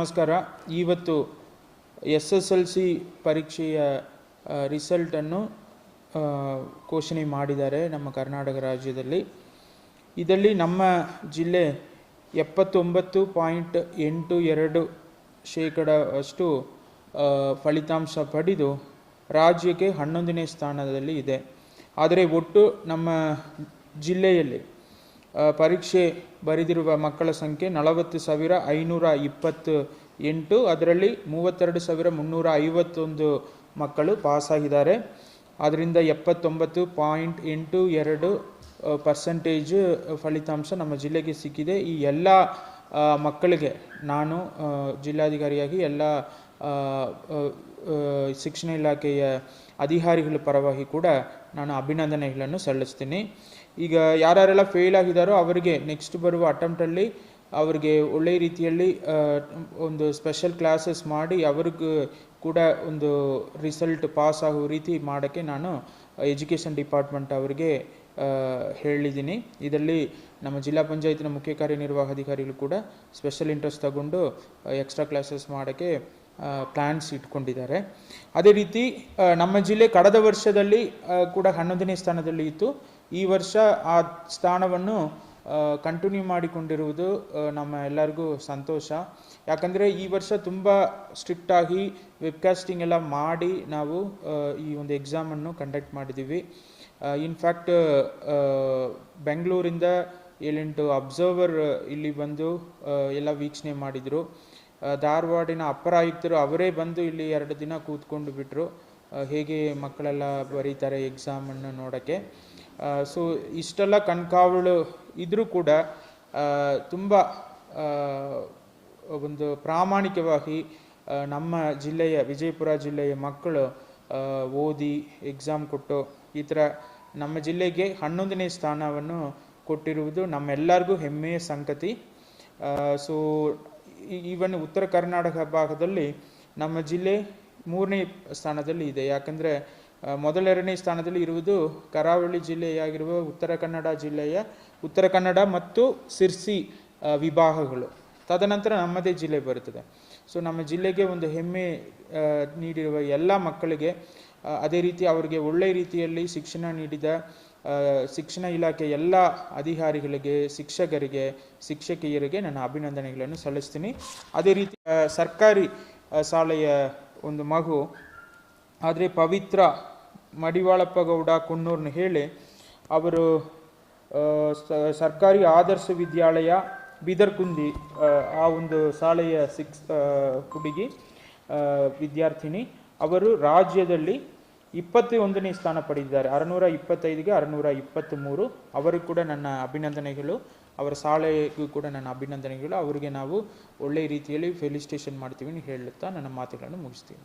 ನಮಸ್ಕಾರ. ಇವತ್ತು SSLC ಪರೀಕ್ಷೆಯ ರಿಸಲ್ಟನ್ನು ಘೋಷಣೆ ಮಾಡಿದ್ದಾರೆ ನಮ್ಮ ಕರ್ನಾಟಕ ರಾಜ್ಯದಲ್ಲಿ. ಇದರಲ್ಲಿ ನಮ್ಮ ಜಿಲ್ಲೆ 79.82% ಫಲಿತಾಂಶ ಪಡೆದು ರಾಜ್ಯಕ್ಕೆ 11ನೇ ಸ್ಥಾನದಲ್ಲಿ ಇದೆ. ಆದರೆ ಒಟ್ಟು ನಮ್ಮ ಜಿಲ್ಲೆಯಲ್ಲಿ ಪರೀಕ್ಷೆ ಬರೆದಿರುವ ಮಕ್ಕಳ ಸಂಖ್ಯೆ 40,528. ಅದರಲ್ಲಿ 32,351 ಮಕ್ಕಳು ಪಾಸಾಗಿದ್ದಾರೆ. ಅದರಿಂದ 79.82% ಫಲಿತಾಂಶ ನಮ್ಮ ಜಿಲ್ಲೆಗೆ ಸಿಕ್ಕಿದೆ. ಈ ಎಲ್ಲ ಮಕ್ಕಳಿಗೆ ನಾನು ಜಿಲ್ಲಾಧಿಕಾರಿಯಾಗಿ ಎಲ್ಲ ಶಿಕ್ಷಣ ಇಲಾಖೆಯ ಅಧಿಕಾರಿಗಳ ಪರವಾಗಿ ಕೂಡ ನಾನು ಅಭಿನಂದನೆಗಳನ್ನು ಸಲ್ಲಿಸ್ತೀನಿ. ಈಗ ಯಾರೆಲ್ಲ ಫೇಲ್ ಆಗಿದ್ದಾರೋ ಅವರಿಗೆ ನೆಕ್ಸ್ಟ್ ಬರುವ ಅಟೆಂಪ್ಟಲ್ಲಿ ಅವರಿಗೆ ಒಳ್ಳೆಯ ರೀತಿಯಲ್ಲಿ ಒಂದು ಸ್ಪೆಷಲ್ ಕ್ಲಾಸಸ್ ಮಾಡಿ ಅವ್ರಿಗೂ ಕೂಡ ಒಂದು ರಿಸಲ್ಟ್ ಪಾಸ್ ಆಗೋ ರೀತಿ ಮಾಡೋಕ್ಕೆ ನಾನು ಎಜುಕೇಷನ್ ಡಿಪಾರ್ಟ್ಮೆಂಟ್ ಅವರಿಗೆ ಹೇಳಿದ್ದೀನಿ. ಇದರಲ್ಲಿ ನಮ್ಮ ಜಿಲ್ಲಾ ಪಂಚಾಯತಿನ ಮುಖ್ಯ ಕಾರ್ಯನಿರ್ವಾಹಕಾಧಿಕಾರಿಗಳು ಕೂಡ ಸ್ಪೆಷಲ್ ಇಂಟ್ರೆಸ್ಟ್ ತಗೊಂಡು ಎಕ್ಸ್ಟ್ರಾ ಕ್ಲಾಸಸ್ ಮಾಡೋಕ್ಕೆ ಪ್ಲ್ಯಾನ್ಸ್ ಇಟ್ಕೊಂಡಿದ್ದಾರೆ. ಅದೇ ರೀತಿ ನಮ್ಮ ಜಿಲ್ಲೆ ಕಳೆದ ವರ್ಷದಲ್ಲಿ ಕೂಡ 11ನೇ ಸ್ಥಾನದಲ್ಲಿ ಇತ್ತು. ಈ ವರ್ಷ ಆ ಸ್ಥಾನವನ್ನು ಕಂಟಿನ್ಯೂ ಮಾಡಿಕೊಂಡಿರುವುದು ನಮ್ಮ ಎಲ್ಲರಿಗೂ ಸಂತೋಷ. ಯಾಕಂದರೆ ಈ ವರ್ಷ ತುಂಬ ಸ್ಟ್ರಿಕ್ಟಾಗಿ ವೆಬ್ಕಾಸ್ಟಿಂಗ್ ಎಲ್ಲ ಮಾಡಿ ನಾವು ಈ ಒಂದು ಎಕ್ಸಾಮನ್ನು ಕಂಡಕ್ಟ್ ಮಾಡಿದ್ದೀವಿ. ಇನ್ಫ್ಯಾಕ್ಟ್ ಬೆಂಗಳೂರಿಂದ 7-8 ಅಬ್ಸರ್ವರ್ ಇಲ್ಲಿ ಬಂದು ಎಲ್ಲ ವೀಕ್ಷಣೆ ಮಾಡಿದರು. ಧಾರವಾಡಿನ ಅಪರ ಆಯುಕ್ತರು ಅವರೇ ಬಂದು ಇಲ್ಲಿ 2 ದಿನ ಕೂತ್ಕೊಂಡು ಬಿಟ್ಟರು, ಹೇಗೆ ಮಕ್ಕಳೆಲ್ಲ ಬರೀತಾರೆ ಎಕ್ಸಾಮನ್ನು ನೋಡೋಕ್ಕೆ. ಸೊ ಇಷ್ಟೆಲ್ಲ ಕಣ್ಕಾವಲು ಇದ್ದರೂ ಕೂಡ ತುಂಬ ಒಂದು ಪ್ರಾಮಾಣಿಕವಾಗಿ ನಮ್ಮ ಜಿಲ್ಲೆಯ ವಿಜಯಪುರ ಜಿಲ್ಲೆಯ ಮಕ್ಕಳು ಓದಿ ಎಕ್ಸಾಮ್ ಕೊಟ್ಟು ಈ ಥರ ನಮ್ಮ ಜಿಲ್ಲೆಗೆ 11ನೇ ಸ್ಥಾನವನ್ನು ಕೊಟ್ಟಿರುವುದು ನಮ್ಮೆಲ್ಲರಿಗೂ ಹೆಮ್ಮೆಯ ಸಂಗತಿ. ಸೊ ಈವನ್ ಉತ್ತರ ಕರ್ನಾಟಕ ಭಾಗದಲ್ಲಿ ನಮ್ಮ ಜಿಲ್ಲೆ 3ನೇ ಸ್ಥಾನದಲ್ಲಿ ಇದೆ. ಯಾಕಂದರೆ ಮೊದಲೆರಡನೇ ಸ್ಥಾನದಲ್ಲಿ ಇರುವುದು ಕರಾವಳಿ ಜಿಲ್ಲೆಯಾಗಿರುವ ಉತ್ತರ ಕನ್ನಡ ಜಿಲ್ಲೆಯ ಉತ್ತರ ಕನ್ನಡ ಮತ್ತು ಸಿರ್ಸಿ ವಿಭಾಗಗಳು. ತದನಂತರ ನಮ್ಮದೇ ಜಿಲ್ಲೆ ಬರುತ್ತದೆ. ಸೊ ನಮ್ಮ ಜಿಲ್ಲೆಗೆ ಒಂದು ಹೆಮ್ಮೆ ನೀಡಿರುವ ಎಲ್ಲ ಮಕ್ಕಳಿಗೆ, ಅದೇ ರೀತಿ ಅವರಿಗೆ ಒಳ್ಳೆಯ ರೀತಿಯಲ್ಲಿ ಶಿಕ್ಷಣ ನೀಡಿದ ಶಿಕ್ಷಣ ಇಲಾಖೆ ಎಲ್ಲ ಅಧಿಕಾರಿಗಳಿಗೆ, ಶಿಕ್ಷಕರಿಗೆ, ಶಿಕ್ಷಕಿಯರಿಗೆ ನನ್ನ ಅಭಿನಂದನೆಗಳನ್ನು ಸಲ್ಲಿಸ್ತೀನಿ. ಅದೇ ರೀತಿ ಸರ್ಕಾರಿ ಶಾಲೆಯ ಒಂದು ಮಗು ಆದರೆ ಪವಿತ್ರ ಮಡಿವಾಳಪ್ಪ ಗೌಡ ಕುನ್ನೂರ್ನ ಹೇಳಿ ಅವರು ಸರ್ಕಾರಿ ಆದರ್ಶ ವಿದ್ಯಾಲಯ ಬಿದರ್ಕುಂದಿ ಆ ಒಂದು ಶಾಲೆಯ ಹುಡುಗಿ ವಿದ್ಯಾರ್ಥಿನಿ. ಅವರು ರಾಜ್ಯದಲ್ಲಿ 21ನೇ ಸ್ಥಾನ ಪಡೆದಿದ್ದಾರೆ. 625ಗೆ 623. ಅವರಿಗೂ ಕೂಡ ನನ್ನ ಅಭಿನಂದನೆಗಳು. ಅವರ ಶಾಲೆಗೂ ಕೂಡ ನನ್ನ ಅಭಿನಂದನೆಗಳು. ಅವರಿಗೆ ನಾವು ಒಳ್ಳೆಯ ರೀತಿಯಲ್ಲಿ ಫೆಲಿಸಿಟೇಷನ್ ಮಾಡ್ತೀವಿ ಹೇಳುತ್ತಾ ನನ್ನ ಮಾತುಗಳನ್ನು ಮುಗಿಸ್ತೀನಿ.